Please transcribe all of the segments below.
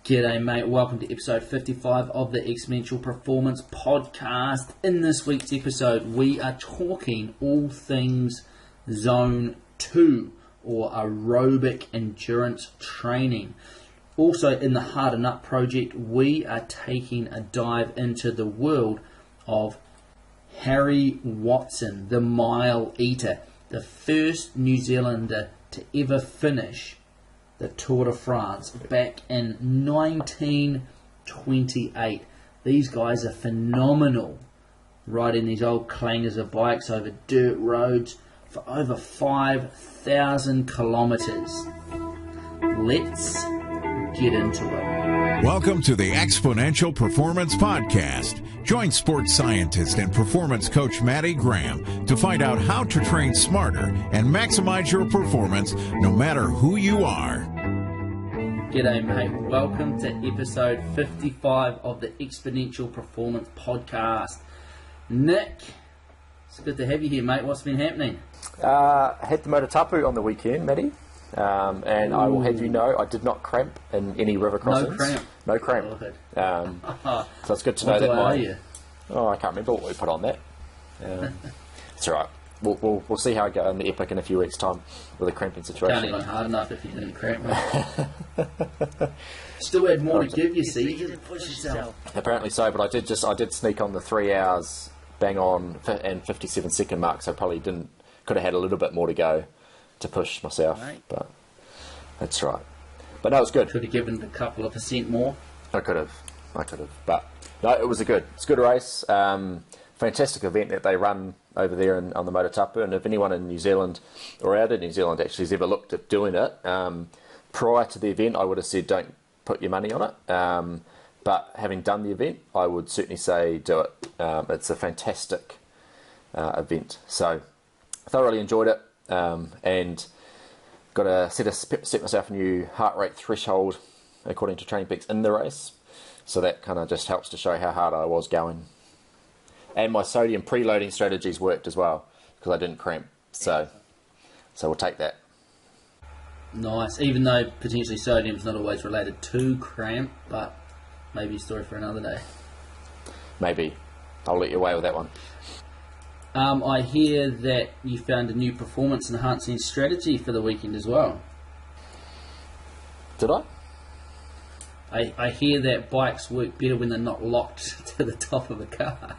G'day mate, welcome to episode 55 of the Exponential Performance Podcast. In this week's episode, we are talking all things Zone 2 or aerobic endurance training. Also in the Harden Up project, we are taking a dive into the world of Harry Watson, the mile eater, the first New Zealander to ever finish the Tour de France back in 1928. These guys are phenomenal, riding these old clangers of bikes over dirt roads for over 5,000 kilometers. Let's get into it. Welcome to the Exponential Performance Podcast. Join sports scientist and performance coach Matty Graham to find out how to train smarter and maximize your performance no matter who you are. G'day mate, welcome to episode 55 of the Exponential Performance Podcast. Nick, it's good to have you here mate, what's been happening? Had the Motatapu on the weekend, Matty. And I will have you know, I did not cramp in any river crossings. No cramp. So it's good to know that. Are you? I can't remember what we put on that. It's all right. We'll see how I go in the Epic in a few weeks' time with a cramping situation. Can't even hard enough if you didn't cramp. Still had more to give you, see. You didn't push yourself. Apparently so, but I did sneak on the 3 hours bang on and 57-second mark, so probably could have had a little bit more to go to push myself, right. But that's right. But no, it was good. Could have given a couple of % more. I could have, but no, it's a good race. Fantastic event that they run over there on the Motatapu, and if anyone in New Zealand or out of New Zealand actually has ever looked at doing it, prior to the event, I would have said don't put your money on it. But having done the event, I would certainly say do it. It's a fantastic event, so I thoroughly enjoyed it. And got to set myself a new heart rate threshold according to Training Peaks in the race, so that kind of just helps to show how hard I was going. And my sodium preloading strategies worked as well because I didn't cramp, so we'll take that. Nice, even though potentially sodium's not always related to cramp, but maybe a story for another day. Maybe. I'll let you away with that one. I hear that you found a new performance enhancing strategy for the weekend as well. Did I? I hear that bikes work better when they're not locked to the top of a car.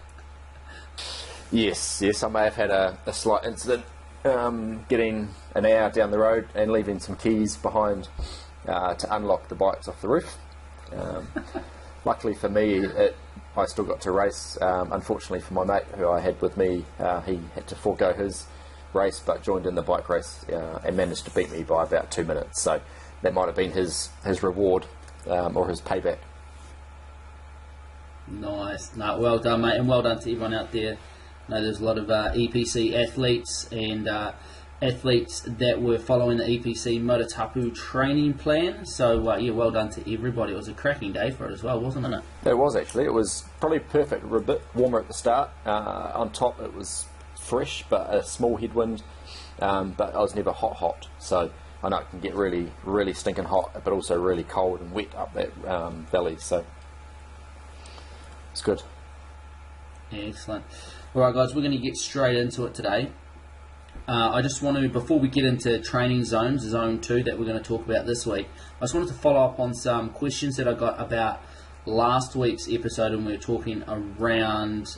Yes, I may have had a slight incident getting an hour down the road and leaving some keys behind to unlock the bikes off the roof. Luckily for me, I still got to race. Unfortunately for my mate who I had with me, he had to forego his race but joined in the bike race and managed to beat me by about 2 minutes. So that might have been his reward or his payback. Nice. No, well done mate, and well done to everyone out there. I know there's a lot of EPC athletes and athletes that were following the EPC Motatapu training plan. So, well done to everybody. It was a cracking day for it as well, wasn't it? It was actually. It was probably perfect. We were a bit warmer at the start. On top, it was fresh, but a small headwind. But I was never hot. So, I know it can get really, really stinking hot, but also really cold and wet up that valley. So, it's good. Excellent. Alright guys, we're going to get straight into it today. I just want to, before we get into training zones, Zone 2 that we're going to talk about this week, I just wanted to follow up on some questions that I got about last week's episode when we were talking around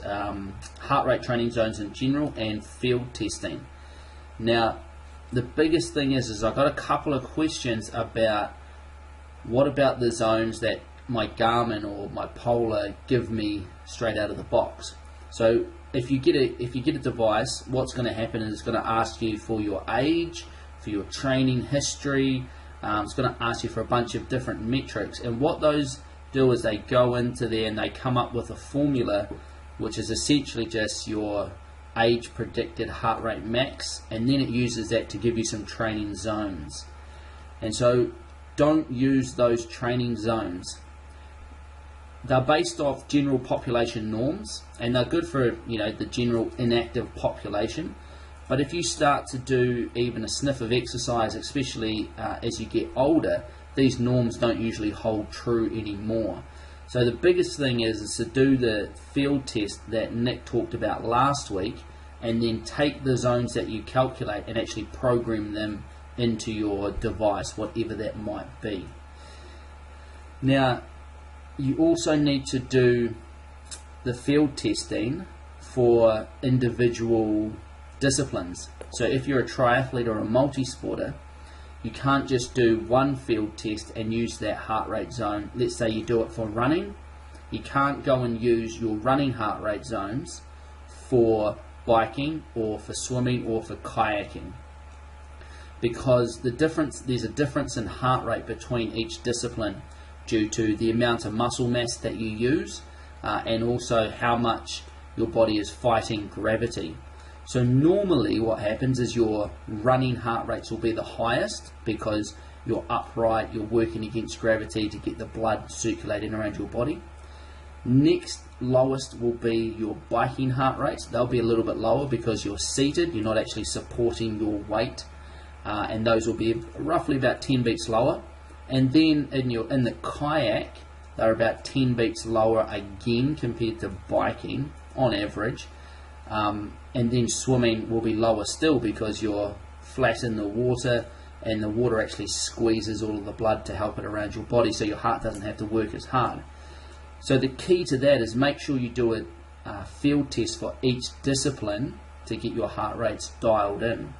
heart rate training zones in general and field testing. Now, the biggest thing is I got a couple of questions about what about the zones that my Garmin or my Polar give me straight out of the box. So if you get a device, what's going to happen is it's going to ask you for your age, for your training history. It's going to ask you for a bunch of different metrics, and what those do is they go into there and they come up with a formula, which is essentially just your age predicted heart rate max, and then it uses that to give you some training zones. And so don't use those training zones. They're based off general population norms, and they're good for the general inactive population. But if you start to do even a sniff of exercise, especially as you get older, these norms don't usually hold true anymore. So the biggest thing is to do the field test that Nick talked about last week, and then take the zones that you calculate and actually program them into your device, whatever that might be. Now, you also need to do the field testing for individual disciplines. So if you're a triathlete or a multi-sporter, you can't just do one field test and use that heart rate zone. Let's say you do it for running. You can't go and use your running heart rate zones for biking or for swimming or for kayaking, because there's a difference in heart rate between each discipline due to the amount of muscle mass that you use and also how much your body is fighting gravity. So normally what happens is your running heart rates will be the highest because you're upright, you're working against gravity to get the blood circulating around your body. Next lowest will be your biking heart rates. They'll be a little bit lower because you're seated, you're not actually supporting your weight, and those will be roughly about 10 beats lower. And then in the kayak, they're about 10 beats lower again compared to biking on average. And then swimming will be lower still because you're flat in the water, and the water actually squeezes all of the blood to help it around your body, so your heart doesn't have to work as hard. So the key to that is make sure you do a field test for each discipline to get your heart rates dialed in.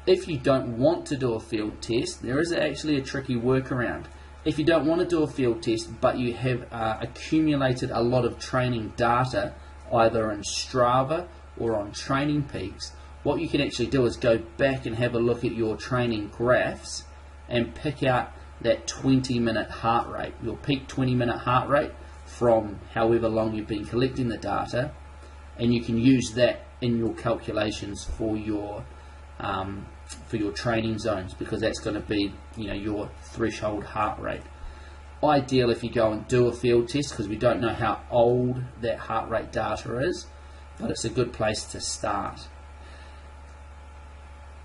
If you don't want to do a field test, there is actually a tricky workaround. If you don't want to do a field test, but you have accumulated a lot of training data, either in Strava or on Training Peaks, what you can actually do is go back and have a look at your training graphs and pick out that 20-minute heart rate, your peak 20-minute heart rate from however long you've been collecting the data, and you can use that in your calculations for your training zones, because that's going to be, your threshold heart rate. Ideal if you go and do a field test, because we don't know how old that heart rate data is, but it's a good place to start.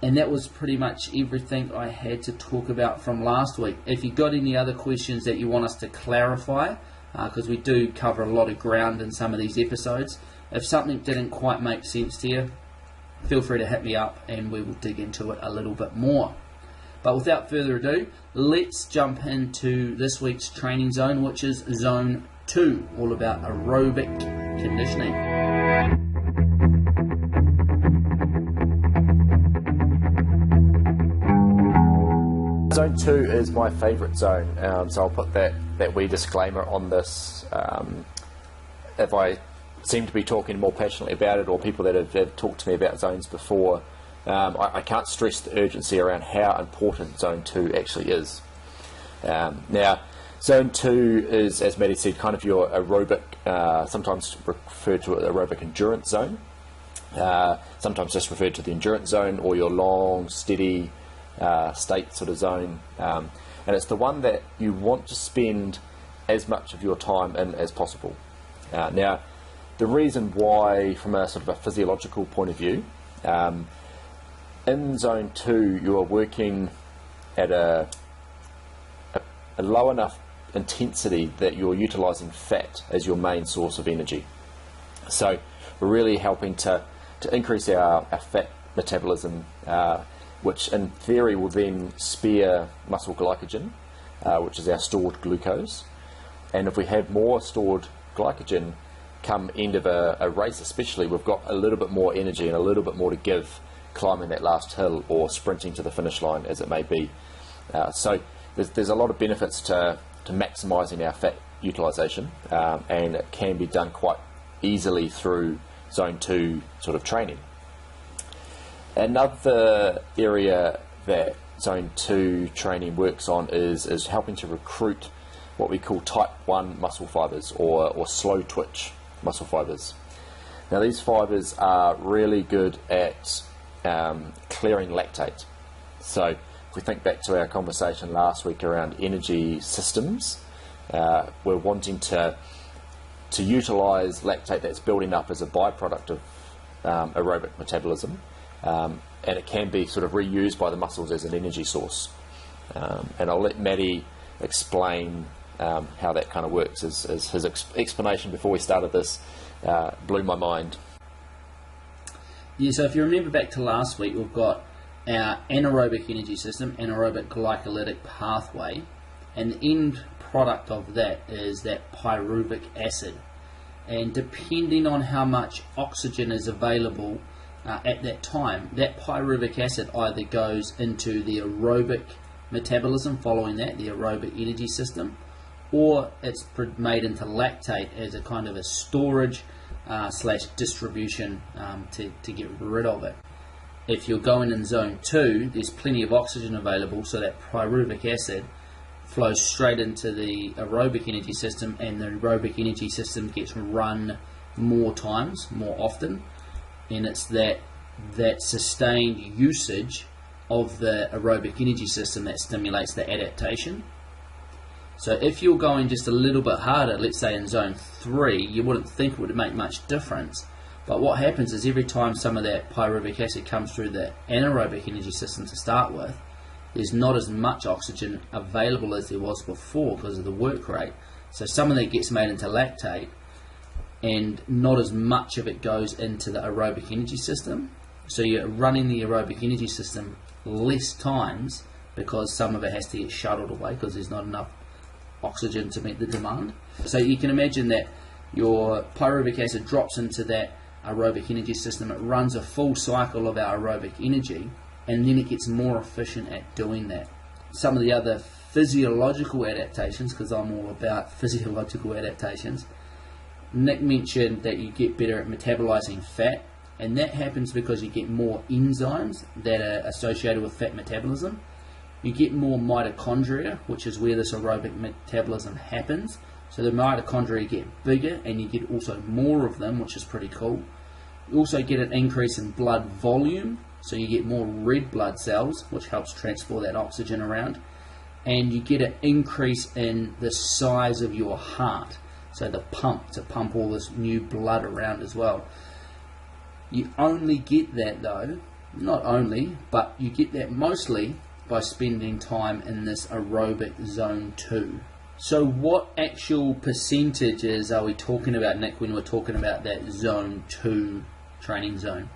And that was pretty much everything I had to talk about from last week. If you've got any other questions that you want us to clarify, because we do cover a lot of ground in some of these episodes, if something didn't quite make sense to you, feel free to hit me up and we will dig into it a little bit more. But without further ado, let's jump into this week's training zone, which is Zone 2, all about aerobic conditioning. Zone 2 is my favourite zone, so I'll put that wee disclaimer on this. If I seem to be talking more passionately about it, or people that have talked to me about zones before, I can't stress the urgency around how important Zone 2 actually is. Now, Zone 2 is, as Maddie said, kind of your aerobic, sometimes referred to as aerobic endurance zone, sometimes just referred to the endurance zone, or your long, steady state sort of zone, and it's the one that you want to spend as much of your time in as possible. Now, the reason why, from a sort of a physiological point of view, in Zone 2 you are working at a low enough intensity that you're utilising fat as your main source of energy. So we're really helping to increase our fat metabolism, which in theory will then spare muscle glycogen, which is our stored glucose. And if we have more stored glycogen come end of a race especially, we've got a little bit more energy and a little bit more to give climbing that last hill or sprinting to the finish line, as it may be. So there's a lot of benefits to maximising our fat utilisation, and it can be done quite easily through Zone 2 sort of training. Another area that Zone 2 training works on is helping to recruit what we call type 1 muscle fibres, or slow twitch muscle fibres. Now, these fibres are really good at clearing lactate. So if we think back to our conversation last week around energy systems, we're wanting to utilise lactate that's building up as a byproduct of aerobic metabolism, and it can be sort of reused by the muscles as an energy source. And I'll let Matty explain how that kind of works, as his explanation before we started this blew my mind. Yeah, so if you remember back to last week, we've got our anaerobic energy system, anaerobic glycolytic pathway, and the end product of that is that pyruvic acid. And depending on how much oxygen is available at that time, that pyruvic acid either goes into the aerobic metabolism following that, the aerobic energy system, or it's made into lactate as a kind of a storage slash distribution to get rid of it. If you're going in zone 2, there's plenty of oxygen available, so that pyruvic acid flows straight into the aerobic energy system, and the aerobic energy system gets run more times, more often, and it's that sustained usage of the aerobic energy system that stimulates the adaptation. So if you're going just a little bit harder, let's say in zone 3, you wouldn't think it would make much difference. But what happens is every time some of that pyruvic acid comes through the anaerobic energy system to start with, there's not as much oxygen available as there was before because of the work rate. So some of that gets made into lactate, and not as much of it goes into the aerobic energy system. So you're running the aerobic energy system less times because some of it has to get shuttled away because there's not enough oxygen to meet the demand. So you can imagine that your pyruvic acid drops into that aerobic energy system, it runs a full cycle of our aerobic energy, and then it gets more efficient at doing that. Some of the other physiological adaptations, because I'm all about physiological adaptations, Nick mentioned that you get better at metabolizing fat, and that happens because you get more enzymes that are associated with fat metabolism. You get more mitochondria, which is where this aerobic metabolism happens. So the mitochondria get bigger, and you get also more of them, which is pretty cool. You also get an increase in blood volume, so you get more red blood cells, which helps transport that oxygen around. And you get an increase in the size of your heart, so the pump, to pump all this new blood around as well. You only get that though, not only, but you get that mostly by spending time in this aerobic zone 2. So what actual percentages are we talking about, Nick, when we're talking about that zone 2 training zone?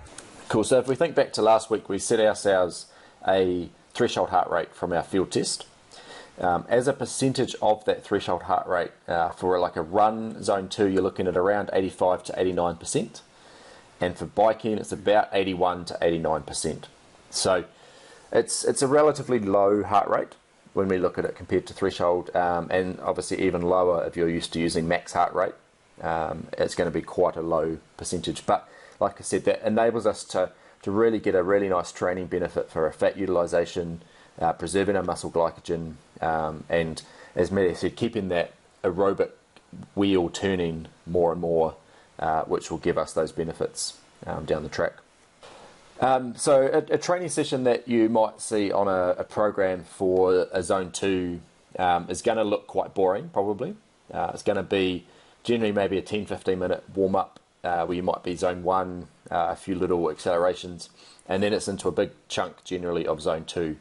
Cool. So if we think back to last week, we set ourselves a threshold heart rate from our field test. As a percentage of that threshold heart rate, for like a run zone 2, you're looking at around 85 to 89%. And for biking, it's about 81 to 89%. So it's a relatively low heart rate when we look at it compared to threshold, and obviously even lower if you're used to using max heart rate. It's going to be quite a low percentage. But like I said, that enables us to really get a really nice training benefit for our fat utilization, preserving our muscle glycogen, and as Matty said, keeping that aerobic wheel turning more and more, which will give us those benefits down the track. So a training session that you might see on a program for a zone 2 is going to look quite boring, probably. It's going to be generally maybe a 10-15 minute warm up, where you might be zone 1, a few little accelerations, and then it's into a big chunk generally of zone 2.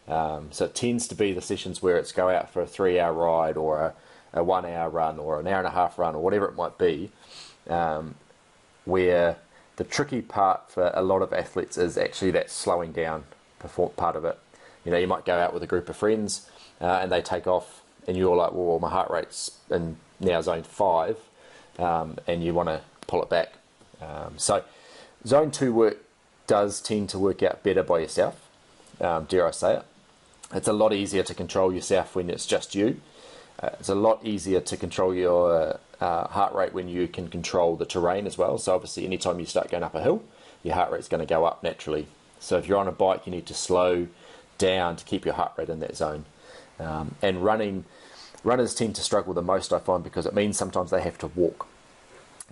So it tends to be the sessions where it's go out for a 3-hour ride, or a 1 hour run, or an hour and a half run, or whatever it might be, where the tricky part for a lot of athletes is actually that slowing down part of it. You know, you might go out with a group of friends and they take off, and you're like, well, my heart rate's in now zone 5, and you want to pull it back. So zone 2 work does tend to work out better by yourself, dare I say it. It's a lot easier to control yourself when it's just you. It's a lot easier to control your heart rate when you can control the terrain as well. So obviously anytime you start going up a hill, your heart rate's going to go up naturally. So if you're on a bike, you need to slow down to keep your heart rate in that zone. And runners tend to struggle the most, I find, because it means sometimes they have to walk.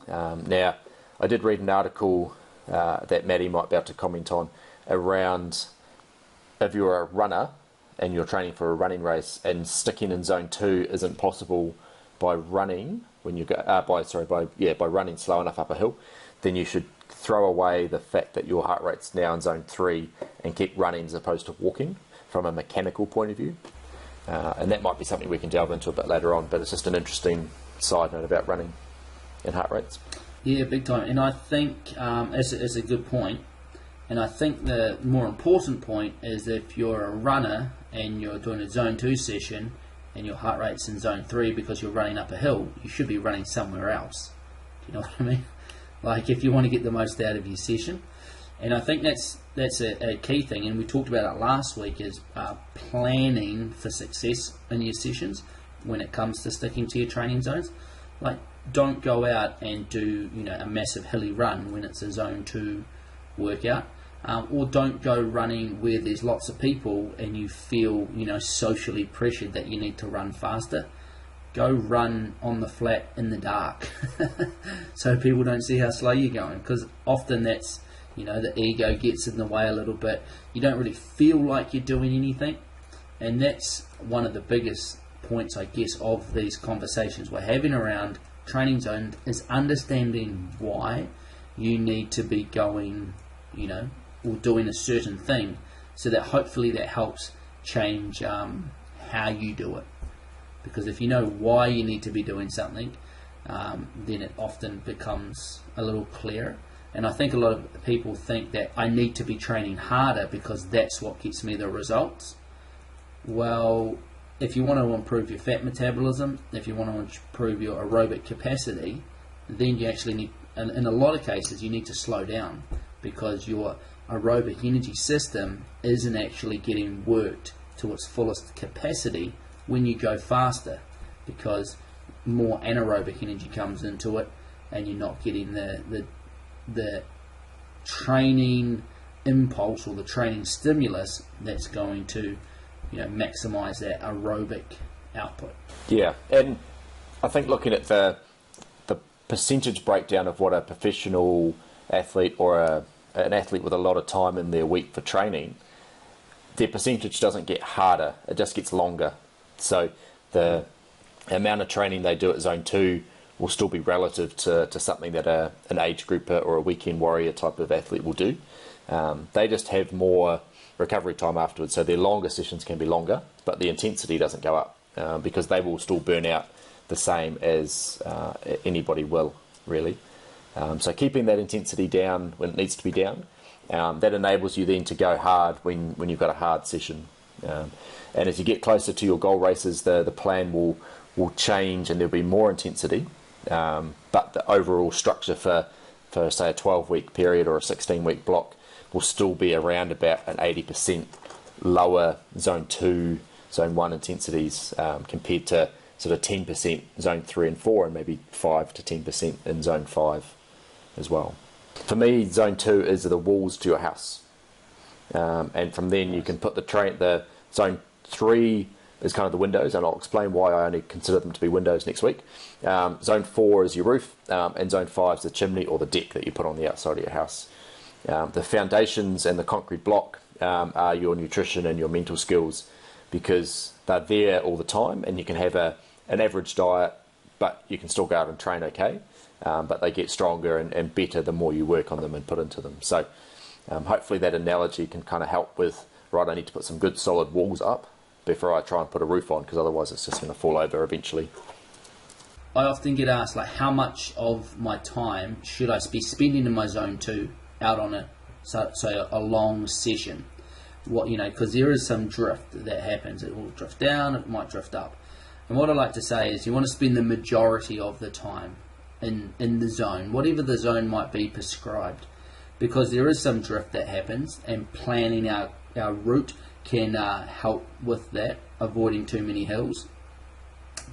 Now, I did read an article that Matty might be able to comment on around if you're a runner and you're training for a running race and sticking in zone 2 isn't possible by running when you go by running slow enough up a hill, then you should throw away the fact that your heart rate's now in zone 3 and keep running as opposed to walking from a mechanical point of view. And that might be something we can delve into a bit later on, but it's just an interesting side note about running and heart rates. Yeah, big time. And I think it's a good point. And I think the more important point is if you're a runner and you're doing a zone 2 session and your heart rate's in zone 3 because you're running up a hill, you should be running somewhere else. Do you know what I mean? Like if you want to get the most out of your session. And I think that's a key thing, and we talked about it last week, is planning for success in your sessions when it comes to sticking to your training zones. Like, don't go out and do a massive hilly run when it's a zone 2 workout, or don't go running where there's lots of people and you feel socially pressured that you need to run faster. Go run on the flat in the dark so people don't see how slow you're going, because often that's the ego gets in the way a little bit. You don't really feel like you're doing anything, and that's one of the biggest points, I guess, of these conversations we're having around training zones, is understanding why you need to be going, or doing a certain thing, so that hopefully that helps change how you do it. Because if you know why you need to be doing something, then it often becomes a little clearer. And I think a lot of people think that I need to be training harder because that's what gets me the results. Well, if you want to improve your fat metabolism, if you want to improve your aerobic capacity, then you actually need, in a lot of cases, you need to slow down, because your aerobic energy system isn't actually getting worked to its fullest capacity when you go faster, because more anaerobic energy comes into it and you're not getting the training impulse or the training stimulus that's going to maximize that aerobic output. Yeah, and I think looking at the percentage breakdown of what a professional athlete or an athlete with a lot of time in their week for training, their percentage doesn't get harder, it just gets longer. So the amount of training they do at zone 2 will still be relative to something that an age grouper or a weekend warrior type of athlete will do. They just have more recovery time afterwards, so their longer sessions can be longer, but the intensity doesn't go up, because they will still burn out the same as anybody will, really. So keeping that intensity down when it needs to be down, that enables you then to go hard when you've got a hard session. And as you get closer to your goal races, the plan will change and there'll be more intensity, but the overall structure for say a 12-week period or a 16-week block will still be around about an 80% lower zone 2, zone 1 intensities, compared to sort of 10% zone 3 and 4, and maybe 5 to 10% in zone 5 as well. For me, zone 2 is the walls to your house, and from then you can put the zone 3 is kind of the windows, and I'll explain why I only consider them to be windows next week. Zone 4 is your roof, and zone 5 is the chimney or the deck that you put on the outside of your house. The foundations and the concrete block are your nutrition and your mental skills, because they're there all the time, and you can have an average diet, but you can still go out and train okay, but they get stronger and better the more you work on them and put into them. So hopefully that analogy can kind of help with, right, I need to put some good solid walls up before I try and put a roof on, because otherwise it's just going to fall over eventually. I often get asked, like, how much of my time should I be spending in my zone 2 out on a long session? Because there is some drift that happens. It will drift down, it might drift up. And what I like to say is you want to spend the majority of the time in the zone, whatever the zone might be prescribed, because there is some drift that happens, and planning our route can help with that, avoiding too many hills.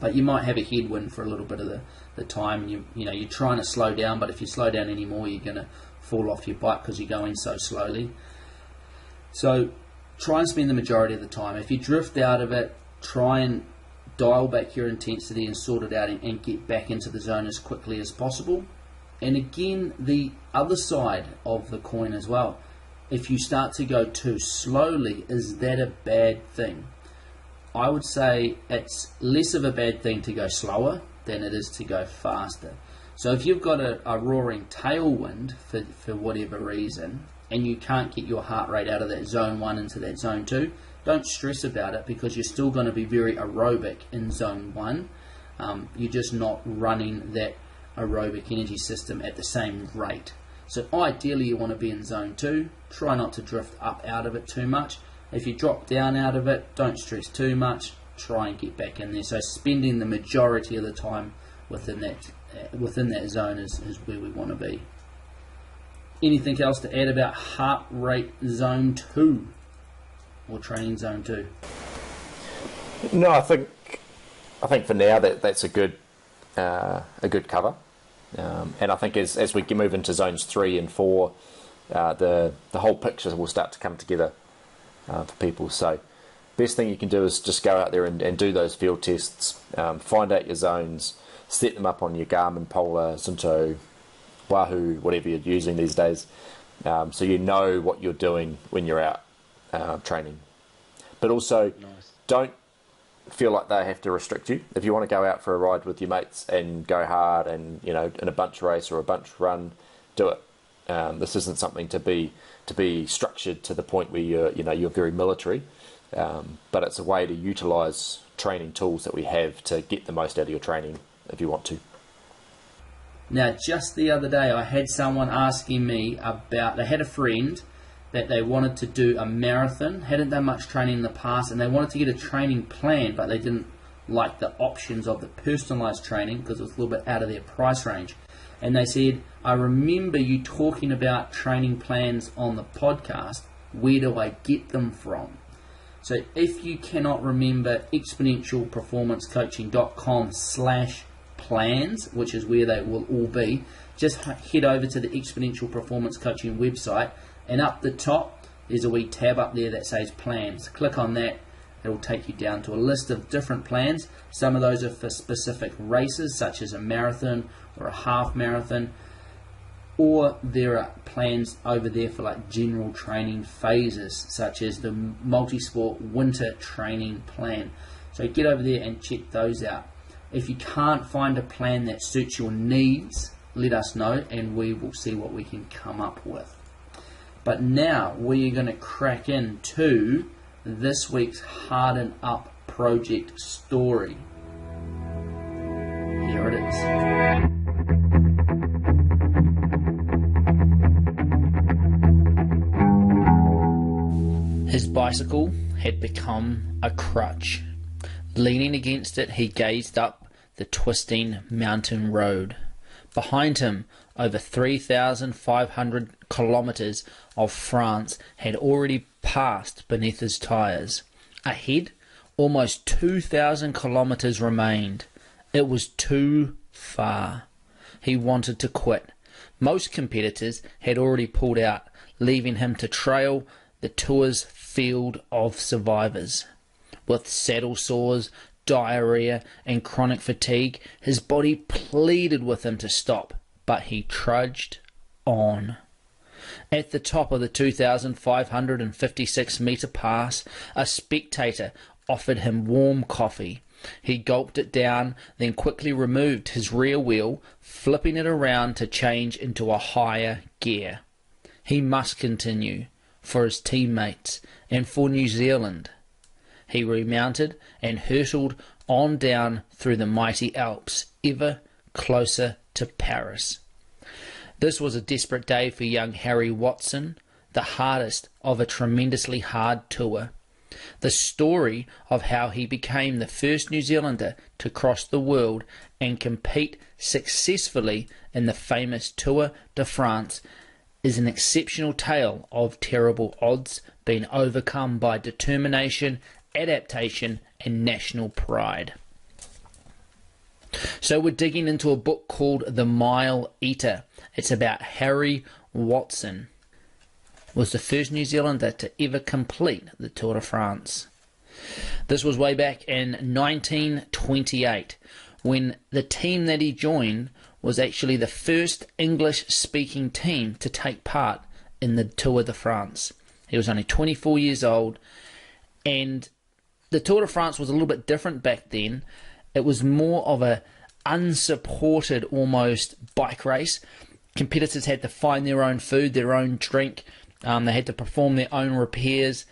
But you might have a headwind for a little bit of the time. You're trying to slow down, but if you slow down anymore, you're going to fall off your bike because you're going so slowly. So try and spend the majority of the time. If you drift out of it, try and dial back your intensity and sort it out, and get back into the zone as quickly as possible. And again, the other side of the coin as well, if you start to go too slowly, is that a bad thing? I would say it's less of a bad thing to go slower than it is to go faster. So if you've got a roaring tailwind for whatever reason, and you can't get your heart rate out of that zone 1 into that zone 2, don't stress about it, because you're still going to be very aerobic in zone 1. You're just not running that aerobic energy system at the same rate. So ideally you want to be in zone 2. Try not to drift up out of it too much. If you drop down out of it, don't stress too much. Try and get back in there. So spending the majority of the time within that zone is where we want to be. Anything else to add about heart rate zone 2 or training zone 2? No, I think for now that's a good cover, and I think as we move into zones 3 and 4, the whole picture will start to come together for people. So best thing you can do is just go out there and do those field tests, find out your zones, set them up on your Garmin, Polar, Zinto, Wahoo, whatever you're using these days, so you know what you're doing when you're out training. But also, don't feel like they have to restrict you. If you want to go out for a ride with your mates and go hard and, in a bunch race or a bunch run, do it. This isn't something to be structured to the point where you're very military, but it's a way to utilise training tools that we have to get the most out of your training if you want to. Now, just the other day, I had someone asking me about, they had a friend that they wanted to do a marathon, hadn't done much training in the past, and they wanted to get a training plan, but they didn't like the options of the personalised training because it was a little bit out of their price range. And they said, I remember you talking about training plans on the podcast. Where do I get them from? So if you cannot remember, exponentialperformancecoaching.com/plans, which is where they will all be, just head over to the Exponential Performance Coaching website, and up the top there's a wee tab up there that says plans. Click on that. It'll take you down to a list of different plans. Some of those are for specific races, such as a marathon or a half marathon, or there are plans over there for like general training phases, such as the multi-sport winter training plan. So get over there and check those out. If you can't find a plan that suits your needs, let us know and we will see what we can come up with. But now we're going to crack into this week's Harden Up project story. Here it is. His bicycle had become a crutch. Leaning against it, he gazed up the twisting mountain road. Behind him, over 3,500 kilometres of France had already passed beneath his tyres. Ahead, almost 2,000 kilometres remained. It was too far. He wanted to quit. Most competitors had already pulled out, leaving him to trail the tour's field of survivors. With saddle sores, diarrhea and chronic fatigue, his body pleaded with him to stop, but he trudged on. At the top of the 2,556 metre pass, a spectator offered him warm coffee. He gulped it down, then quickly removed his rear wheel, flipping it around to change into a higher gear. He must continue, for his teammates and for New Zealand. He remounted and hurtled on down through the mighty Alps, ever closer to Paris. This was a desperate day for young Harry Watson, the hardest of a tremendously hard tour. The story of how he became the first New Zealander to cross the world and compete successfully in the famous Tour de France is an exceptional tale of terrible odds being overcome by determination, adaptation and national pride. So we're digging into a book called The Mile Eater. It's about Harry Watson. Was the first New Zealander to ever complete the Tour de France. This was way back in 1928, when the team that he joined was actually the first English-speaking team to take part in the Tour de France. He was only 24 years old, and the Tour de France was a little bit different back then. It was more of a unsupported almost bike race. Competitors had to find their own food, their own drink. They had to perform their own repairs.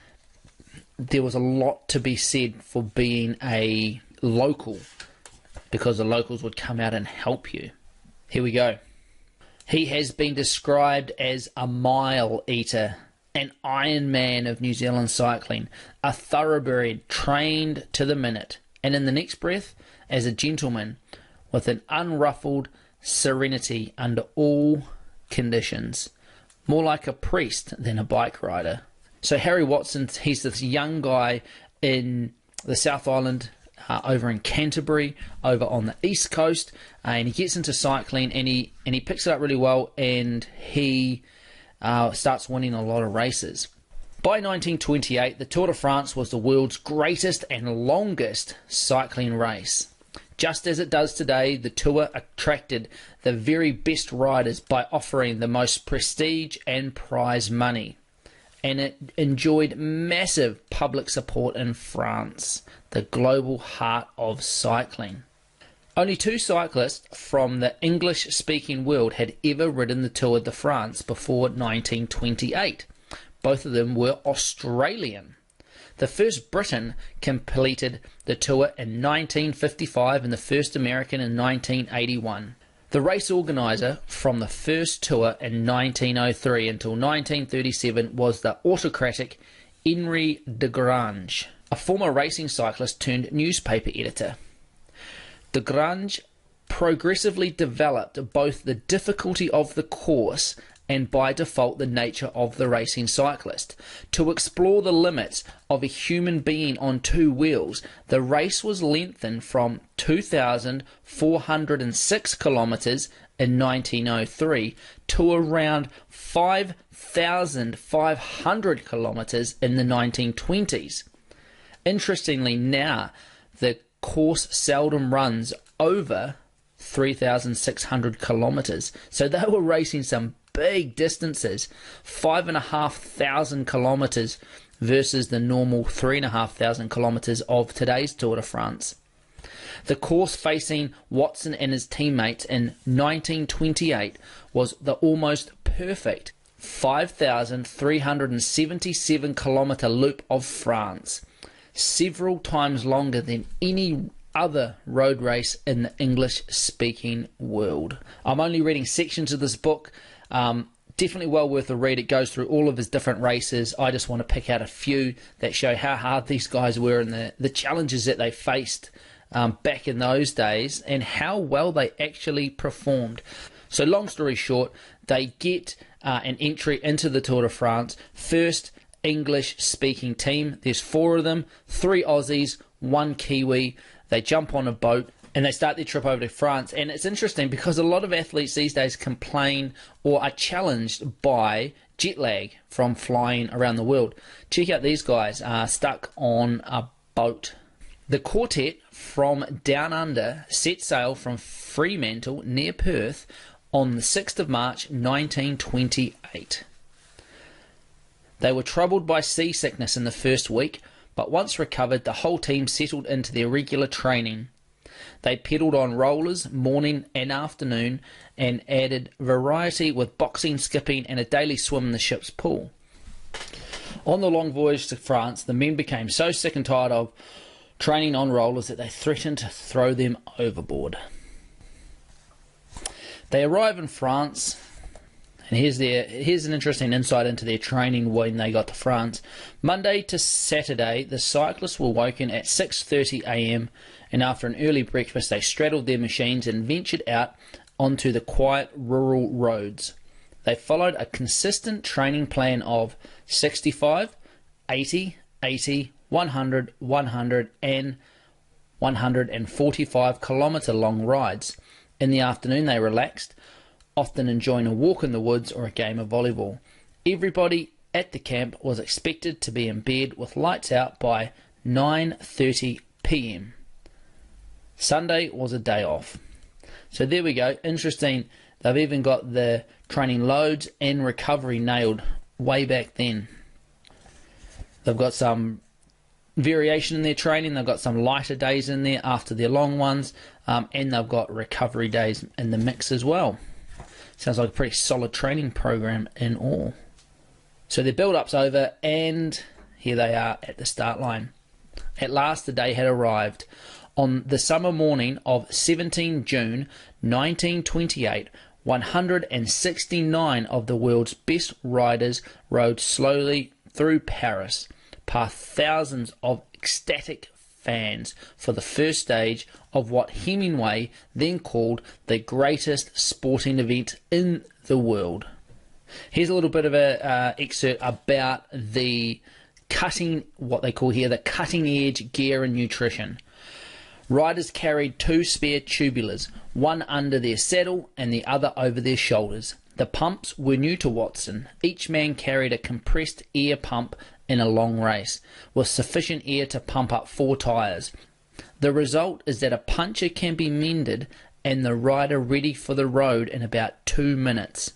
there was a lot to be said for being a local, because the locals would come out and help you. Here we go. He has been described as a mile eater, an Iron Man of New Zealand cycling, a thoroughbred trained to the minute, and in the next breath, as a gentleman with an unruffled serenity under all conditions. More like a priest than a bike rider. So Harry Watson, he's this young guy in the South Island, over in Canterbury, over on the East Coast, and he gets into cycling and he picks it up really well, and he starts winning a lot of races. By 1928, the Tour de France was the world's greatest and longest cycling race. Just as it does today, the Tour attracted the very best riders by offering the most prestige and prize money. And it enjoyed massive public support in France, the global heart of cycling. Only 2 cyclists from the English-speaking world had ever ridden the Tour de France before 1928. Both of them were Australian. The first Briton completed the Tour in 1955 and the first American in 1981. The race organiser from the first Tour in 1903 until 1937 was the autocratic Henri de Grange, a former racing cyclist turned newspaper editor. De Grange progressively developed both the difficulty of the course and by default the nature of the racing cyclist. To explore the limits of a human being on 2 wheels, the race was lengthened from 2,406 kilometres in 1903 to around 5,500 kilometres in the 1920s. Interestingly, now the course seldom runs over 3,600 kilometres, so they were racing some big distances, 5,500 kilometres versus the normal 3,500 kilometres of today's Tour de France. The course facing Watson and his teammates in 1928 was the almost perfect 5,377 kilometre loop of France, several times longer than any other road race in the English-speaking world. I'm only reading sections of this book. Definitely well worth a read. It goes through all of his different races. I just want to pick out a few that show how hard these guys were and the challenges that they faced back in those days and how well they actually performed. So long story short, they get an entry into the Tour de France. First English-speaking team. There's 4 of them, 3 Aussies, 1 Kiwi. They jump on a boat and they start their trip over to France. And it's interesting because a lot of athletes these days complain or are challenged by jet lag from flying around the world. Check out these guys stuck on a boat. The quartet from Down Under set sail from Fremantle near Perth on the 6th of March 1928. They were troubled by seasickness in the first week, but once recovered, the whole team settled into their regular training. They pedalled on rollers morning and afternoon and added variety with boxing, skipping and a daily swim in the ship's pool. On the long voyage to France, the men became so sick and tired of training on rollers that they threatened to throw them overboard. They arrive in France, and here's an interesting insight into their training when they got to France. Monday to Saturday, the cyclists were woken at 6:30 a.m. and after an early breakfast, they straddled their machines and ventured out onto the quiet rural roads. They followed a consistent training plan of 65, 80, 80, 100, 100 and 145 kilometre long rides. In the afternoon they relaxed, often enjoying a walk in the woods or a game of volleyball. Everybody at the camp was expected to be in bed with lights out by 9:30 p.m. Sunday was a day off. So there we go. Interesting. They've even got the training loads and recovery nailed way back then. They've got some variation in their training. They've got some lighter days in there after their long ones, and they've got recovery days in the mix as well. Sounds like a pretty solid training program in all. So their build-up's over, and here they are at the start line. At last the day had arrived. On the summer morning of 17 June 1928, 169 of the world's best riders rode slowly through Paris, past thousands of ecstatic fans, for the first stage of what Hemingway then called the greatest sporting event in the world. Here's a little bit of a excerpt about the what they call here the cutting edge gear and nutrition. Riders carried 2 spare tubulars, one under their saddle and the other over their shoulders. The pumps were new to Watson. Each man carried a compressed air pump in a long race, with sufficient air to pump up 4 tyres. The result is that a puncture can be mended and the rider ready for the road in about 2 minutes.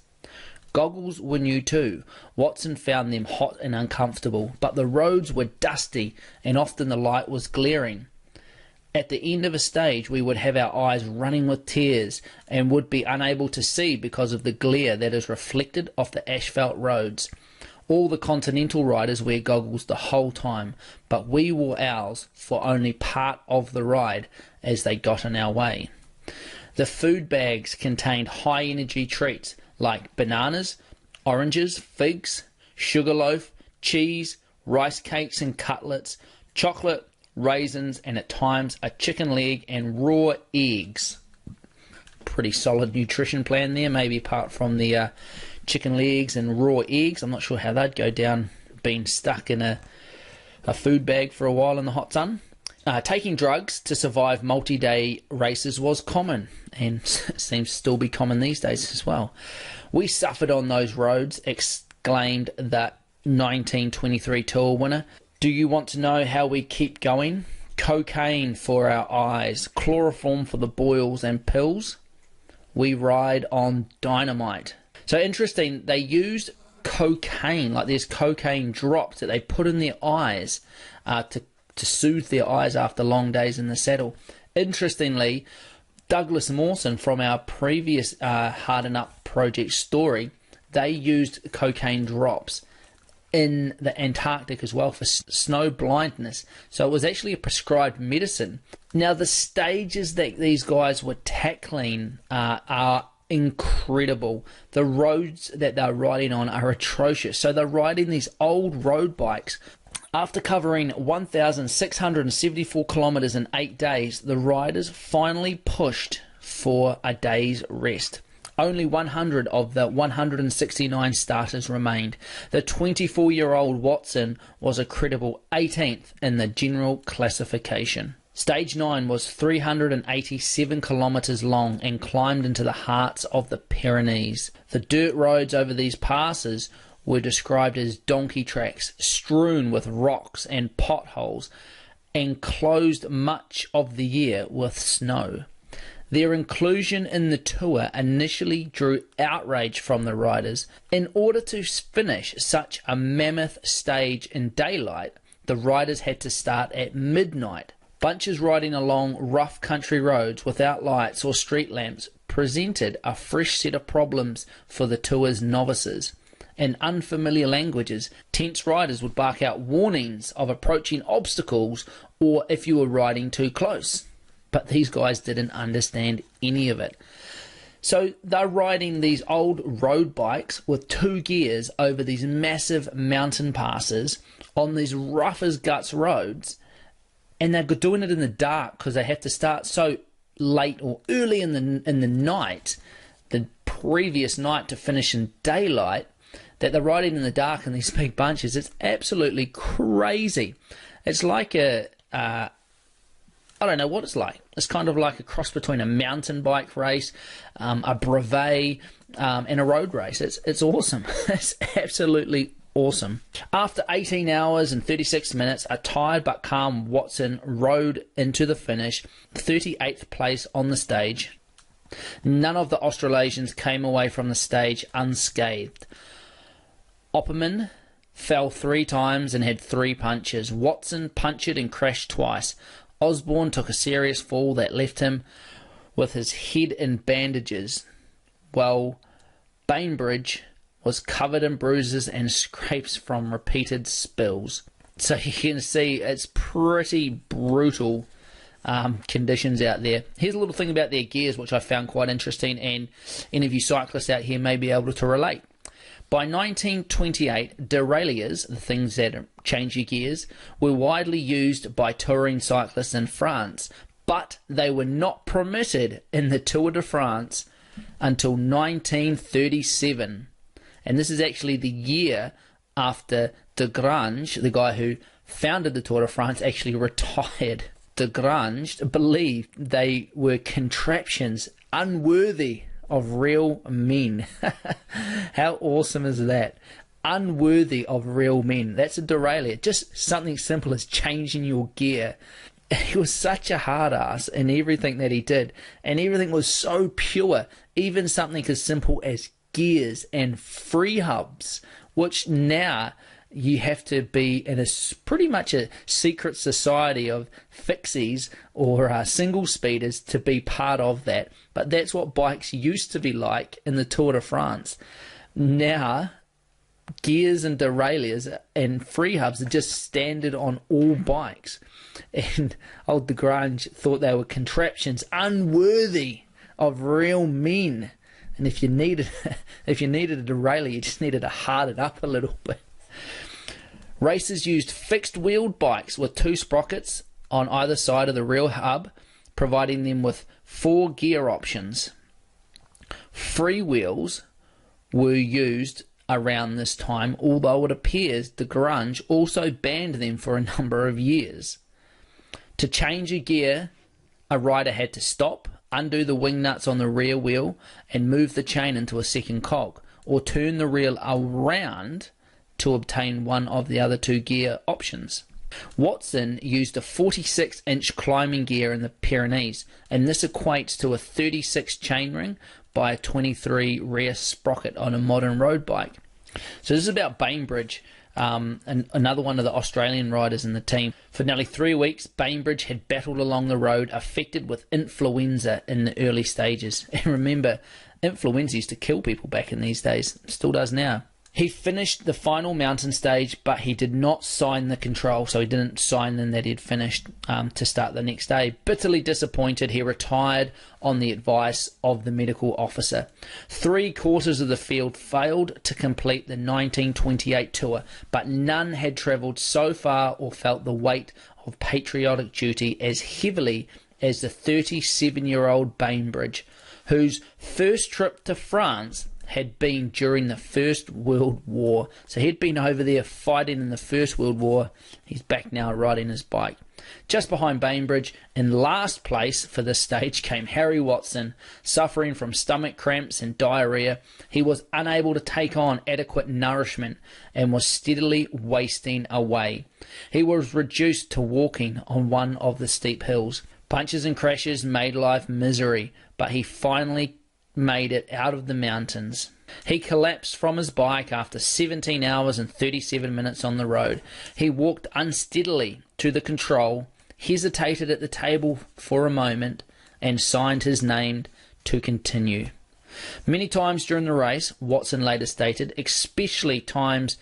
Goggles were new too. Watson found them hot and uncomfortable, but the roads were dusty and often the light was glaring. At the end of a stage we would have our eyes running with tears and would be unable to see because of the glare that is reflected off the asphalt roads. All the continental riders wear goggles the whole time, but we wore ours for only part of the ride as they got in our way. The food bags contained high energy treats like bananas, oranges, figs, sugarloaf, cheese, rice cakes and cutlets, chocolate, raisins, and at times a chicken leg and raw eggs. Pretty solid nutrition plan there, maybe apart from the chicken legs and raw eggs. I'm not sure how they'd go down being stuck in a food bag for a while in the hot sun. Taking drugs to survive multi-day races was common, and seems to still be common these days as well. We suffered on those roads, exclaimed the 1923 Tour winner. Do you want to know how we keep going? Cocaine for our eyes, chloroform for the boils and pills. We ride on dynamite. So interesting, they used cocaine, like there's cocaine drops that they put in their eyes to soothe their eyes after long days in the saddle. Interestingly, Douglas Mawson from our previous Harden Up project story, they used cocaine drops in the Antarctic as well for snow blindness. So it was actually a prescribed medicine. Now the stages that these guys were tackling are incredible. The roads that they're riding on are atrocious. So they're riding these old road bikes. After covering 1,674 kilometres in 8 days, the riders finally pushed for a day's rest. Only 100 of the 169 starters remained. The 24-year-old Watson was a credible 18th in the general classification. Stage 9 was 387 kilometres long and climbed into the hearts of the Pyrenees. The dirt roads over these passes were described as donkey tracks, strewn with rocks and potholes, and closed much of the year with snow. Their inclusion in the tour initially drew outrage from the riders. In order to finish such a mammoth stage in daylight, the riders had to start at midnight. Bunches riding along rough country roads without lights or street lamps presented a fresh set of problems for the tour's novices. In unfamiliar languages, tense riders would bark out warnings of approaching obstacles or if you were riding too close. But these guys didn't understand any of it. So they're riding these old road bikes with 2 gears over these massive mountain passes on these rough as guts roads, and they're doing it in the dark because they have to start so late or early in the night, the previous night, to finish in daylight, that they're riding in the dark in these big bunches. It's absolutely crazy. It's like I don't know what it's like. It's kind of like a cross between a mountain bike race, a brevet, and a road race. It's awesome. It's absolutely awesome. After 18 hours and 36 minutes, a tired but calm Watson rode into the finish, 38th place on the stage. None of the Australasians came away from the stage unscathed. Opperman fell 3 times and had 3 punctures. Watson punctured and crashed twice. Osborne took a serious fall that left him with his head in bandages, while Bainbridge was covered in bruises and scrapes from repeated spills. So you can see it's pretty brutal conditions out there. Here's a little thing about their gears which I found quite interesting, and any of you cyclists out here may be able to relate. By 1928, derailleurs, the things that change your gears, were widely used by touring cyclists in France, but they were not permitted in the Tour de France until 1937. And this is actually the year after Desgrange, the guy who founded the Tour de France, actually retired. Desgrange believed they were contraptions unworthy of real men. How awesome is that? Unworthy of real men. That's a derailleur. Just something simple as changing your gear. He was such a hard ass in everything that he did, and everything was so pure. Even something as simple as gears and free hubs, which now you have to be in pretty much a secret society of fixies or single speeders to be part of that. But that's what bikes used to be like in the Tour de France. Now, gears and derailleurs and free hubs are just standard on all bikes. And old Desgrange thought they were contraptions unworthy of real men. And if you needed a derailleur, you just needed to harden up a little bit. Racers used fixed-wheeled bikes with 2 sprockets on either side of the rear hub, providing them with 4 gear options. Free wheels were used around this time, although it appears Desgrange also banned them for a number of years. To change a gear, a rider had to stop, undo the wing nuts on the rear wheel, and move the chain into a second cog, or turn the reel around to obtain one of the other 2 gear options. Watson used a 46-inch climbing gear in the Pyrenees, and this equates to a 36 chainring by a 23 rear sprocket on a modern road bike. So this is about Bainbridge, and another one of the Australian riders in the team. For nearly 3 weeks, Bainbridge had battled along the road, affected with influenza in the early stages. And remember, influenza used to kill people back in these days, still does now. He finished the final mountain stage, but he did not sign the control, so he didn't sign in that he'd finished to start the next day. Bitterly disappointed, he retired on the advice of the medical officer. 3/4 of the field failed to complete the 1928 tour, but none had travelled so far or felt the weight of patriotic duty as heavily as the 37-year-old Bainbridge, whose first trip to France had been during the First World War. So he'd been over there fighting in the First World War. He's back now riding his bike. Just behind Bainbridge, in last place for this stage, came Harry Watson, suffering from stomach cramps and diarrhea. He was unable to take on adequate nourishment and was steadily wasting away. He was reduced to walking on one of the steep hills. Punches and crashes made life misery, but he finally made it out of the mountains. He collapsed from his bike after 17 hours and 37 minutes on the road. He walked unsteadily to the control, hesitated at the table for a moment, and signed his name to continue. Many times during the race, Watson later stated, especially times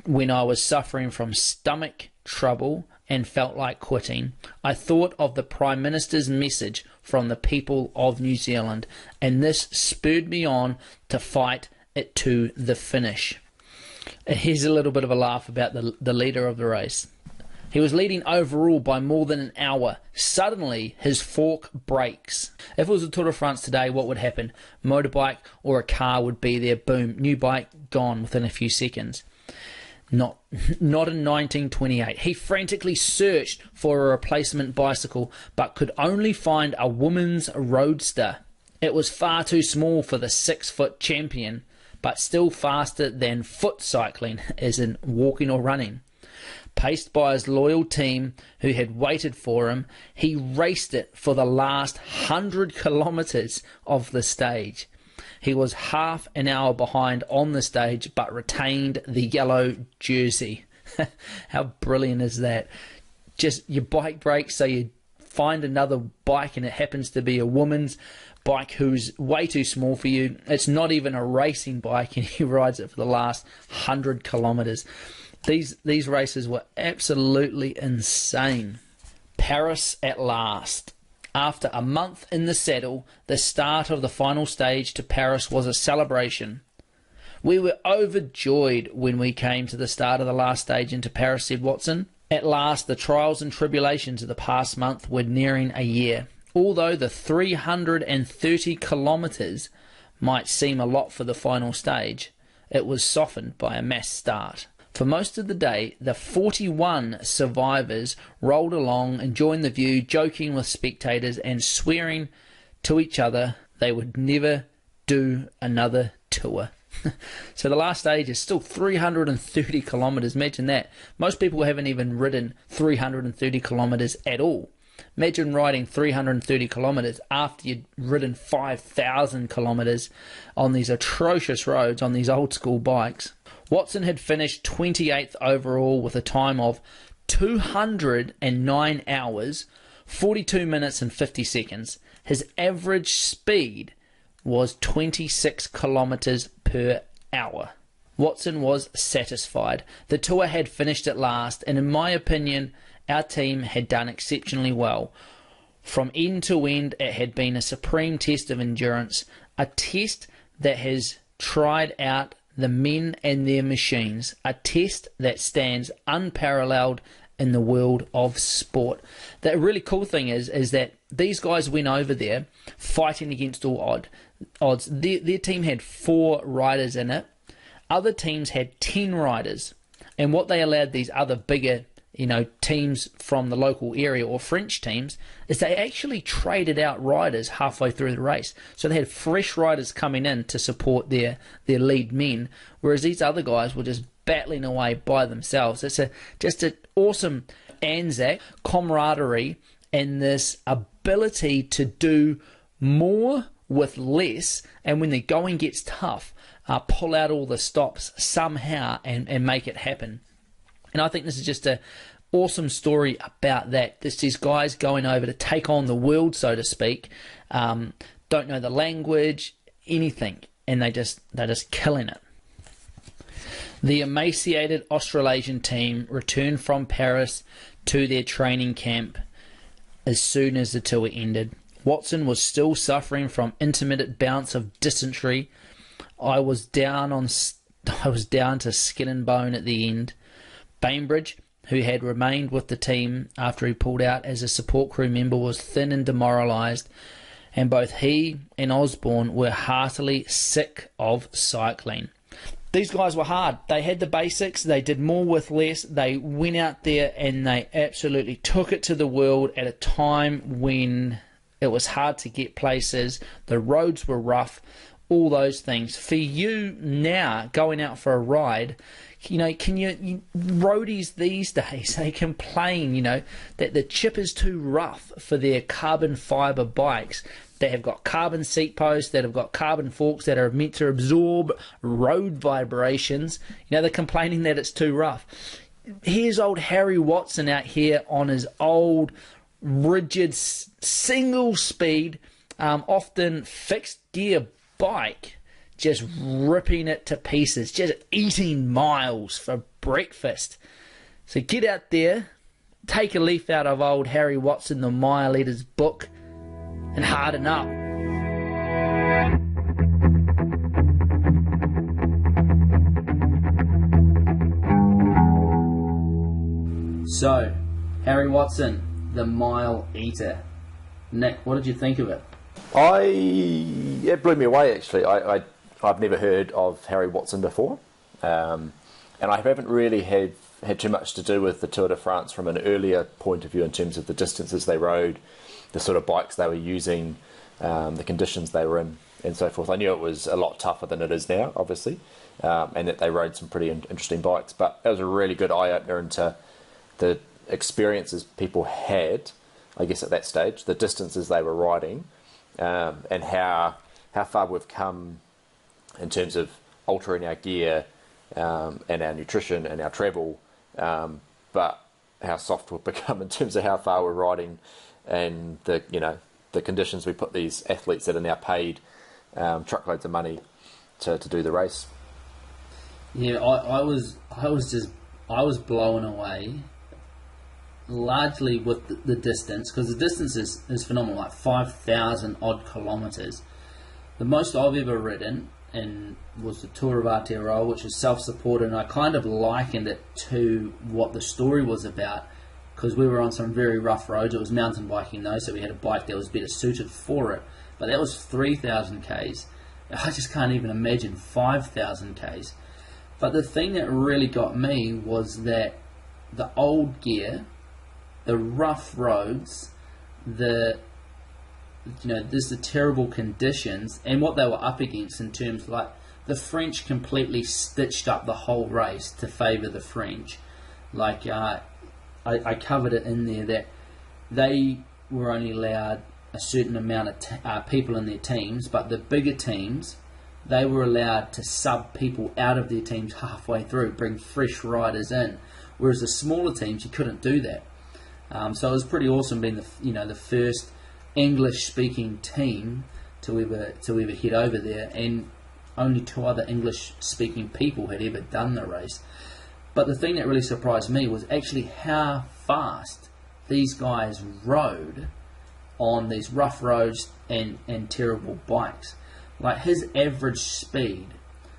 when I was suffering from stomach trouble and felt like quitting, I thought of the Prime Minister's message from the people of New Zealand, and this spurred me on to fight it to the finish. And here's a little bit of a laugh about the leader of the race. He was leading overall by more than an hour. Suddenly, his fork breaks. If it was a Tour de France today, what would happen? Motorbike or a car would be there. Boom, new bike, gone within a few seconds. Not in 1928. He frantically searched for a replacement bicycle, but could only find a woman's roadster. It was far too small for the 6-foot champion, but still faster than foot cycling, as in walking or running. Paced by his loyal team who had waited for him, he raced it for the last 100 kilometres of the stage. He was half an hour behind on the stage, but retained the yellow jersey. How brilliant is that? Just your bike breaks, so you find another bike, and it happens to be a woman's bike who's way too small for you. It's not even a racing bike, and he rides it for the last 100 kilometres. These races were absolutely insane. Paris at last. After a month in the saddle, the start of the final stage to Paris was a celebration. We were overjoyed when we came to the start of the last stage into Paris, said Watson. At last, the trials and tribulations of the past month were nearing a year. Although the 330 kilometres might seem a lot for the final stage, it was softened by a mass start. For most of the day, the 41 survivors rolled along, enjoying the view, joking with spectators and swearing to each other they would never do another tour. So the last stage is still 330 kilometres. Imagine that. Most people haven't even ridden 330 kilometres at all. Imagine riding 330 kilometres after you'd ridden 5,000 kilometres on these atrocious roads on these old school bikes. Watson had finished 28th overall with a time of 209 hours, 42 minutes and 50 seconds. His average speed was 26 kilometres per hour. Watson was satisfied. The tour had finished at last, and in my opinion, our team had done exceptionally well. From end to end, it had been a supreme test of endurance, a test that has tried out the men and their machines, a test that stands unparalleled in the world of sport. The really cool thing is that these guys went over there fighting against all odds. Their team had 4 riders in it. Other teams had 10 riders. And what they allowed these other bigger teams from the local area or French teams is they actually traded out riders halfway through the race. So they had fresh riders coming in to support their lead men, whereas these other guys were just battling away by themselves. It's just an awesome Anzac camaraderie and this ability to do more with less, and when the going gets tough, pull out all the stops somehow and make it happen. And I think this is just an awesome story about that. These guys going over to take on the world, so to speak, don't know the language, anything, and they're just killing it. The emaciated Australasian team returned from Paris to their training camp as soon as the tour ended. Watson was still suffering from intermittent bouts of dysentery. I was down to skin and bone at the end. Bainbridge, who had remained with the team after he pulled out as a support crew member, was thin and demoralised, and both he and Osborne were heartily sick of cycling. These guys were hard. They had the basics. They did more with less. They went out there and they absolutely took it to the world at a time when it was hard to get places. The roads were rough. All those things. For you now, going out for a ride, roadies these days, they complain, that the chip is too rough for their carbon fibre bikes. They have got carbon seat posts, that have got carbon forks that are meant to absorb road vibrations. They're complaining that it's too rough. Here's old Harry Watson out here on his old, rigid, single speed, often fixed gear bike, just ripping it to pieces, just eating miles for breakfast. So get out there, take a leaf out of old Harry Watson, the mile eater's book, and harden up. So, Harry Watson, the mile eater. Nick, what did you think of it? It blew me away, actually. I've never heard of Harry Watson before, and I haven't really had too much to do with the Tour de France from an earlier point of view in terms of the distances they rode, the sort of bikes they were using, the conditions they were in, and so forth. I knew it was a lot tougher than it is now, obviously, and that they rode some pretty interesting bikes, but it was a really good eye-opener into the experiences people had, I guess, at that stage, the distances they were riding, and how far we've come in terms of altering our gear and our nutrition and our travel, but how soft we've become in terms of how far we're riding and the conditions we put these athletes that are now paid truckloads of money to do the race. Yeah, I was I was blown away, largely with the distance, because the distance is phenomenal, like 5,000 odd kilometres. The most I've ever ridden was the Tour of Aotearoa, which is self-supported, and I kind of likened it to what the story was about, because we were on some very rough roads. It was mountain biking though, so we had a bike that was better suited for it. But that was 3,000 Ks. I just can't even imagine 5,000 Ks. But the thing that really got me was that the old gear, the rough roads, the terrible conditions, and what they were up against in terms of, like, the French completely stitched up the whole race to favour the French. Like, I covered it in there that they were only allowed a certain amount of people in their teams, but the bigger teams, they were allowed to sub people out of their teams halfway through, bring fresh riders in, whereas the smaller teams, you couldn't do that. So it was pretty awesome being the first English-speaking team to ever head over there, and only 2 other English-speaking people had ever done the race. But the thing that really surprised me was actually how fast these guys rode on these rough roads and terrible bikes. Like, his average speed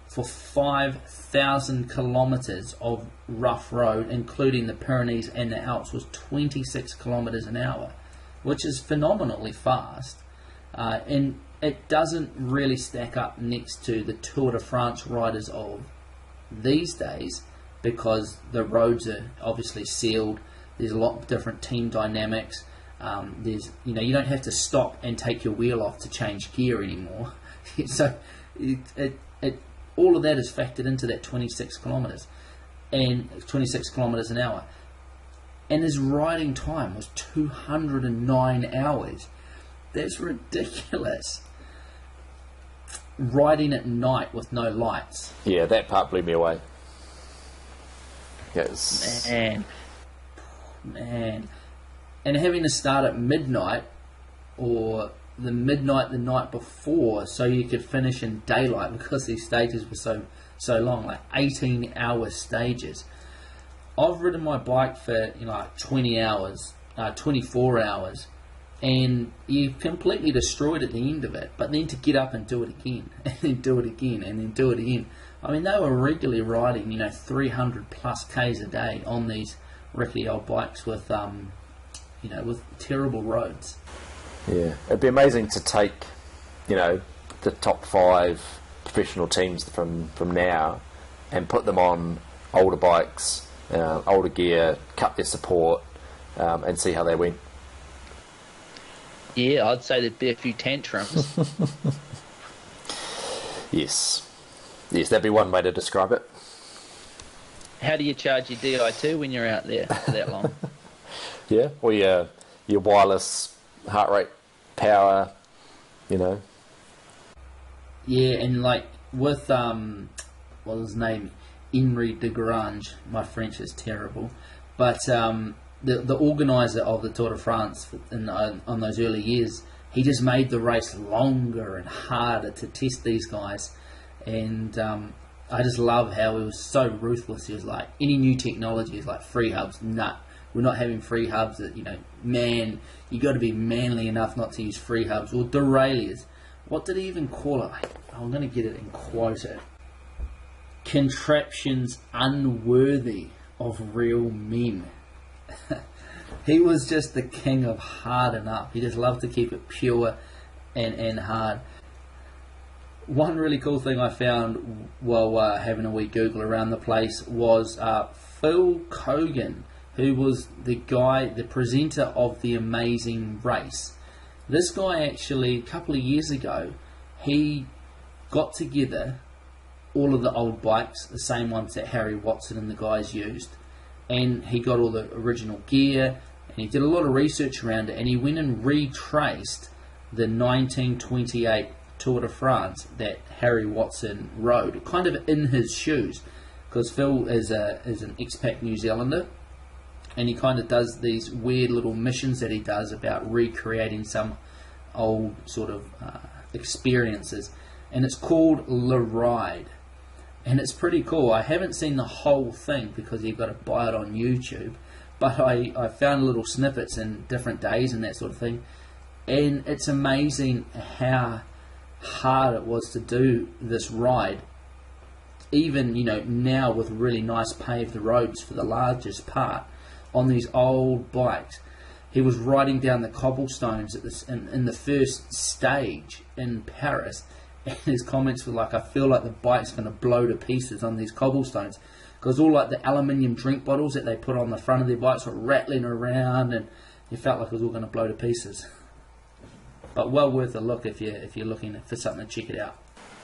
for 5,000 kilometres of rough road, including the Pyrenees and the Alps, was 26 kilometres an hour, which is phenomenally fast. And it doesn't really stack up next to the Tour de France riders of these days, because the roads are obviously sealed. There's a lot of different team dynamics. You don't have to stop and take your wheel off to change gear anymore. So all of that is factored into that 26 kilometres and 26 kilometres an hour. And his riding time was 209 hours. That's ridiculous. Riding at night with no lights. Yeah, that part blew me away. Yes. Man. And having to start at midnight, or the midnight the night before, so you could finish in daylight, because these stages were so long, like 18-hour stages. I've ridden my bike for like 20 hours, 24 hours, and you're completely destroyed at the end of it. But then to get up and do it again, and then do it again, and then do it again. I mean, they were regularly riding 300 plus Ks a day on these rickety old bikes with with terrible roads. Yeah, it'd be amazing to take, the top 5 professional teams from now and put them on older bikes, older gear, cut their support, and see how they went. Yeah, I'd say there'd be a few tantrums. Yes, that'd be one way to describe it. How do you charge your Di2 when you're out there for that long? Yeah, or your wireless heart rate, power, Yeah, and like with what was his name, Henri de Grange. My French is terrible, but the organizer of the Tour de France on those early years, he just made the race longer and harder to test these guys, and I just love how he was so ruthless. He was like, any new technology is like free hubs. Nah, we're not having free hubs. That man, you got to be manly enough not to use free hubs or derailleurs. What did he even call it? I'm going to get it and quote it. Contraptions unworthy of real men. He was just the king of hard enough. He just loved to keep it pure and hard. One really cool thing I found while having a wee Google around the place was Phil Kogan, who was the presenter of The Amazing Race. This guy actually, a couple of years ago, he got together all of the old bikes, the same ones that Harry Watson and the guys used, and he got all the original gear, and he did a lot of research around it, and he went and retraced the 1928 Tour de France that Harry Watson rode, kind of in his shoes, because Phil is an expat New Zealander, and he kind of does these weird little missions that he does about recreating some old sort of experiences, and it's called Le Ride. and it's pretty cool. I haven't seen the whole thing because you've got to buy it on YouTube, but I found little snippets in different days and that sort of thing, and it's amazing how hard it was to do this ride. Even, you know, now with really nice paved roads for the largest part, on these old bikes, he was riding down the cobblestones at this in the first stage in Paris, and his comments were like, I feel like the bike's going to blow to pieces on these cobblestones, because all like the aluminium drink bottles that they put on the front of their bikes were rattling around, and you felt like it was all going to blow to pieces. But well worth a look if you're looking for something to check it out.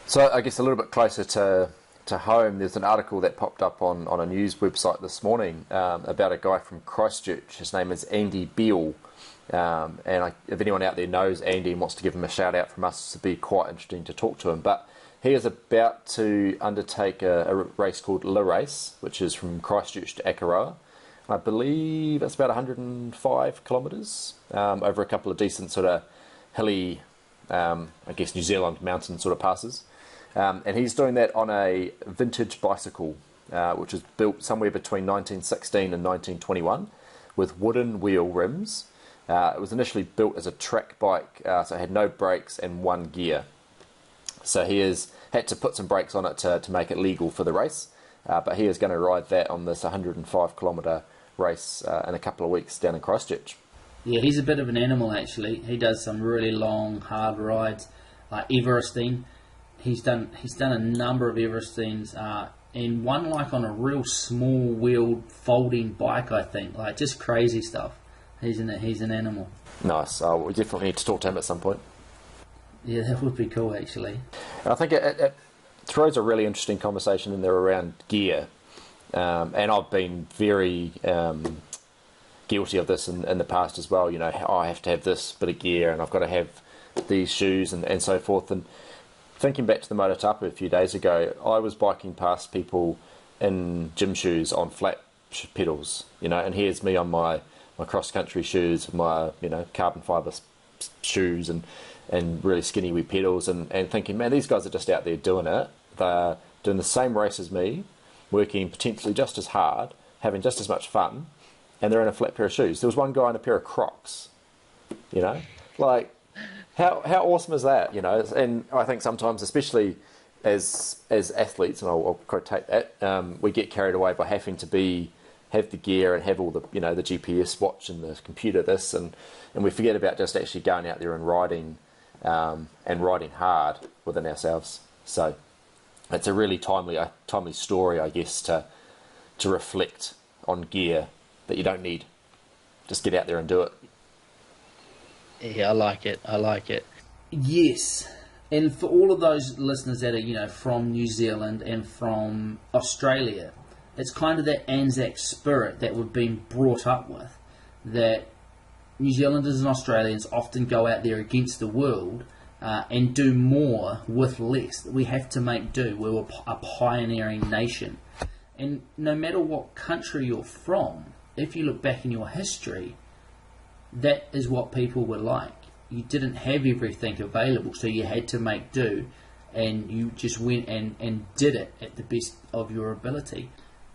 So I guess a little bit closer to home, there's an article that popped up on a news website this morning about a guy from Christchurch. His name is Andy Beale, if anyone out there knows Andy and wants to give him a shout out from us, it'd be quite interesting to talk to him. But he is about to undertake a race called Le Race, which is from Christchurch to Akaroa. I believe it's about 105 kilometres over a couple of decent sort of hilly, I guess New Zealand mountain sort of passes. And he's doing that on a vintage bicycle, which was built somewhere between 1916 and 1921 with wooden wheel rims. It was initially built as a track bike, so it had no brakes and one gear. So he has had to put some brakes on it to make it legal for the race, but he is going to ride that on this 105 kilometre race in a couple of weeks down in Christchurch. Yeah, he's a bit of an animal actually. He does some really long, hard rides, like Everesting. He's done a number of Everestings, and one like on a real small wheeled folding bike, I think, like just crazy stuff. He's an animal. Nice. We definitely need to talk to him at some point. Yeah, that would be cool actually. And I think it throws a really interesting conversation in there around gear, and I've been very guilty of this in the past as well. You know, I have to have this bit of gear and I've got to have these shoes and so forth. And thinking back to the Moto Tapu a few days ago, I was biking past people in gym shoes on flat pedals, you know, and here's me on my cross-country shoes, my, you know, carbon fibre shoes and really skinny wee pedals, and thinking, man, these guys are just out there doing it. They're doing the same race as me, working potentially just as hard, having just as much fun, and they're in a flat pair of shoes. There was one guy in a pair of Crocs, you know, like, how awesome is that, you know? And I think sometimes, especially as athletes, and I'll quotate that, we get carried away by having to have the gear and have all the, you know, the GPS watch and the computer this, and we forget about just actually going out there and riding hard within ourselves. So it's a really timely story, I guess, to reflect on gear that you don't need. Just get out there and do it. Yeah, I like it. Yes, and for all of those listeners that are, you know, from New Zealand and from Australia, it's kind of that Anzac spirit that we've been brought up with, that New Zealanders and Australians often go out there against the world and do more with less. We have to make do. We're a pioneering nation. And no matter what country you're from, if you look back in your history, that is what people were like. You didn't have everything available, so you had to make do, and you just went and did it at the best of your ability.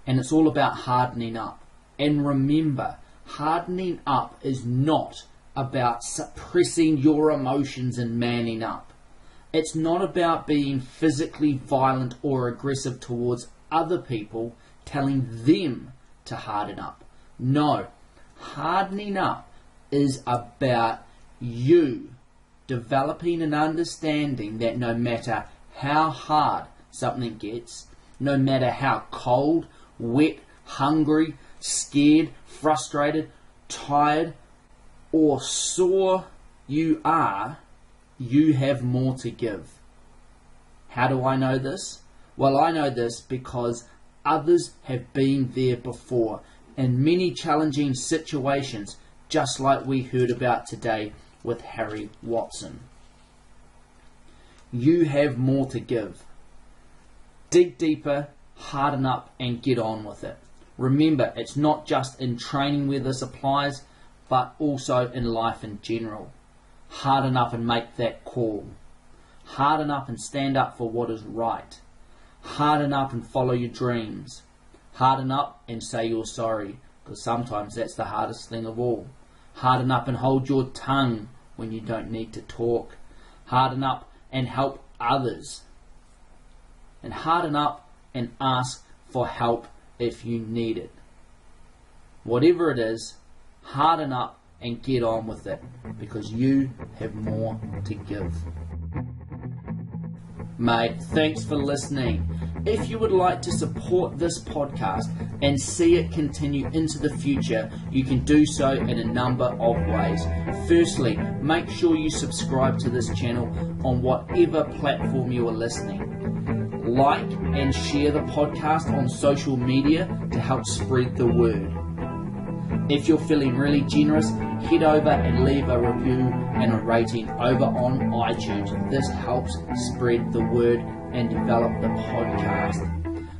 And it's all about hardening up. And remember, hardening up is not about suppressing your emotions and manning up. It's not about being physically violent or aggressive towards other people, telling them to harden up. No, hardening up is about you developing an understanding that no matter how hard something gets, no matter how cold, wet, hungry, scared, frustrated, tired, or sore you are, you have more to give. How do I know this? Well, I know this because others have been there before in many challenging situations, just like we heard about today with Harry Watson. You have more to give. Dig deeper, harden up, and get on with it. Remember, it's not just in training where this applies, but also in life in general. Harden up and make that call. Harden up and stand up for what is right. Harden up and follow your dreams. Harden up and say you're sorry, because sometimes that's the hardest thing of all. Harden up and hold your tongue when you don't need to talk. Harden up and help others. And harden up and ask for help if you need it. Whatever it is, harden up and get on with it, because you have more to give. Mate, thanks for listening. If you would like to support this podcast and see it continue into the future, you can do so in a number of ways. Firstly, make sure you subscribe to this channel on whatever platform you are listening. Like and share the podcast on social media to help spread the word. If you're feeling really generous, head over and leave a review and a rating over on iTunes. This helps spread the word and develop the podcast.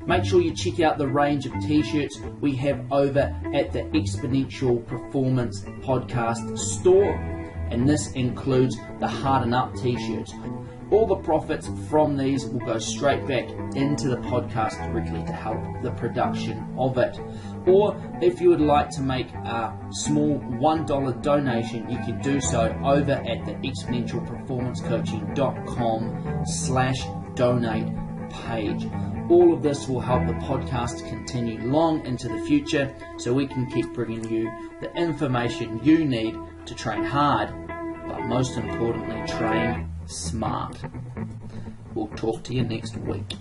Make sure you check out the range of t-shirts we have over at the Exponential Performance Podcast store, and this includes the Harden Up t-shirts. All the profits from these will go straight back into the podcast directly to help the production of it. Or if you would like to make a small $1 donation, you can do so over at the exponentialperformancecoaching.com/donate page. All of this will help the podcast continue long into the future, so we can keep bringing you the information you need to train hard, but most importantly, train smart. We'll talk to you next week.